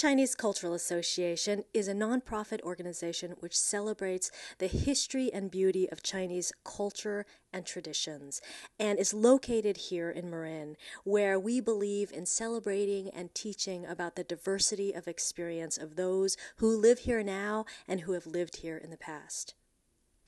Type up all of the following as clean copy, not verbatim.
Chinese Cultural Association is a nonprofit organization which celebrates the history and beauty of Chinese culture and traditions, and is located here in Marin, where we believe in celebrating and teaching about the diversity of experience of those who live here now and who have lived here in the past.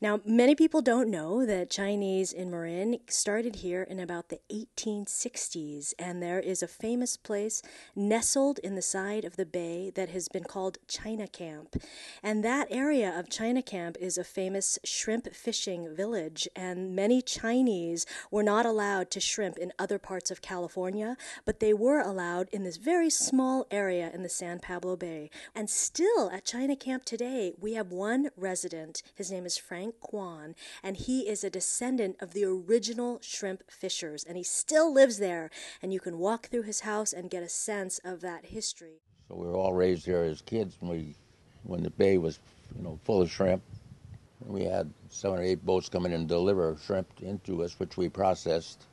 Now, many people don't know that Chinese in Marin started here in about the 1860s, and there is a famous place nestled in the side of the bay that has been called China Camp. And that area of China Camp is a famous shrimp fishing village, and many Chinese were not allowed to shrimp in other parts of California, but they were allowed in this very small area in the San Pablo Bay. And still at China Camp today, we have one resident. His name is Quan, and he is a descendant of the original shrimp fishers, and he still lives there, and you can walk through his house and get a sense of that history. So we were all raised here as kids when the bay was, full of shrimp. We had 7 or 8 boats come in and deliver shrimp into us, which we processed,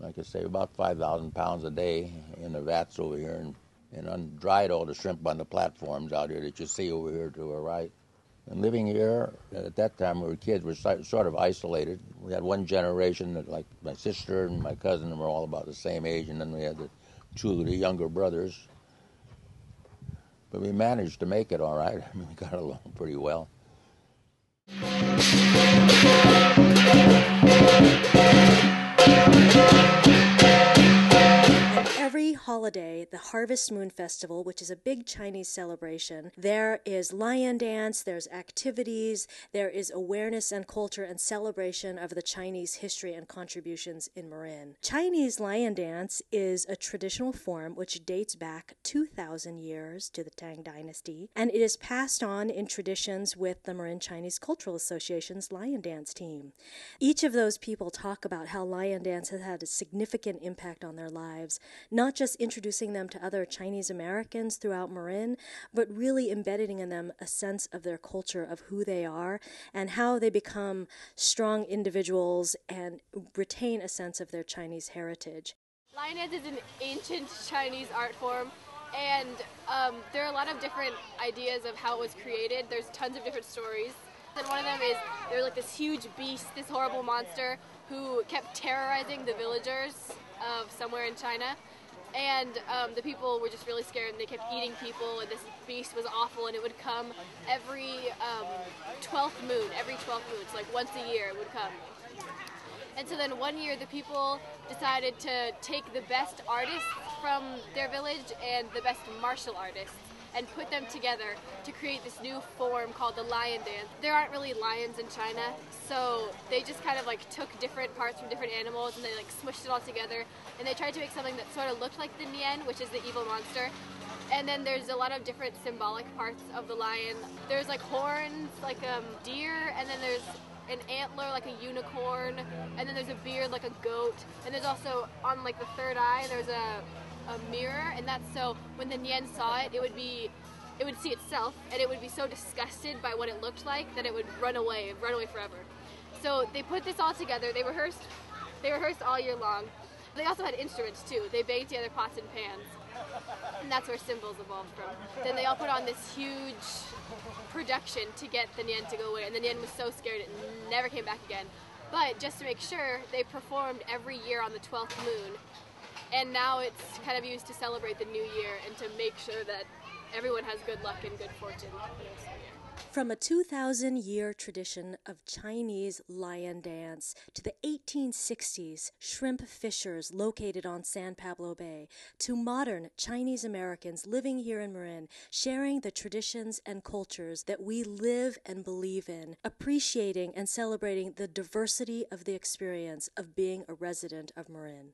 like I say, about 5,000 pounds a day in the vats over here, and undried all the shrimp on the platforms out here that you see over here to our right. And living here, at that time we were kids, we were sort of isolated. We had one generation that, like my sister and my cousin, were all about the same age, and then we had the 2 of the younger brothers. But we managed to make it all right. I mean, we got along pretty well. Every holiday, the Harvest Moon Festival, which is a big Chinese celebration, there is lion dance, there's activities, there is awareness and culture and celebration of the Chinese history and contributions in Marin. Chinese lion dance is a traditional form which dates back 2,000 years to the Tang Dynasty, and it is passed on in traditions with the Marin Chinese Cultural Association's lion dance team. Each of those people talk about how lion dance has had a significant impact on their lives, not just introducing them to other Chinese Americans throughout Marin, but really embedding in them a sense of their culture, of who they are, and how they become strong individuals and retain a sense of their Chinese heritage. Lion dance is an ancient Chinese art form, and there are a lot of different ideas of how it was created. There's tons of different stories. And one of them is there was like this huge beast, this horrible monster who kept terrorizing the villagers of somewhere in China. And the people were just really scared, and they kept eating people, and this beast was awful, and it would come every 12th moon, so like once a year it would come. And so then one year the people decided to take the best artists from their village and the best martial artists and put them together to create this new form called the lion dance. There aren't really lions in China, so they just kind of like took different parts from different animals and they like smushed it all together, and they tried to make something that sort of looked like the Nian, which is the evil monster. And then there's a lot of different symbolic parts of the lion. There's like horns, like a deer, and then there's an antler like a unicorn, and then there's a beard like a goat, and there's also on like the third eye there's a mirror, and that's so when the Nian saw it, it would see itself, and it would be so disgusted by what it looked like that it would run away forever. So they put this all together. They rehearsed all year long. They also had instruments too. They banged together pots and pans, and that's where cymbals evolved from. Then they all put on this huge production to get the Nian to go away, and the Nian was so scared it never came back again. But just to make sure, they performed every year on the 12th moon. And now it's kind of used to celebrate the new year and to make sure that everyone has good luck and good fortune. From a 2,000-year tradition of Chinese lion dance to the 1860s shrimp fishers located on San Pablo Bay, to modern Chinese Americans living here in Marin, sharing the traditions and cultures that we live and believe in, appreciating and celebrating the diversity of the experience of being a resident of Marin.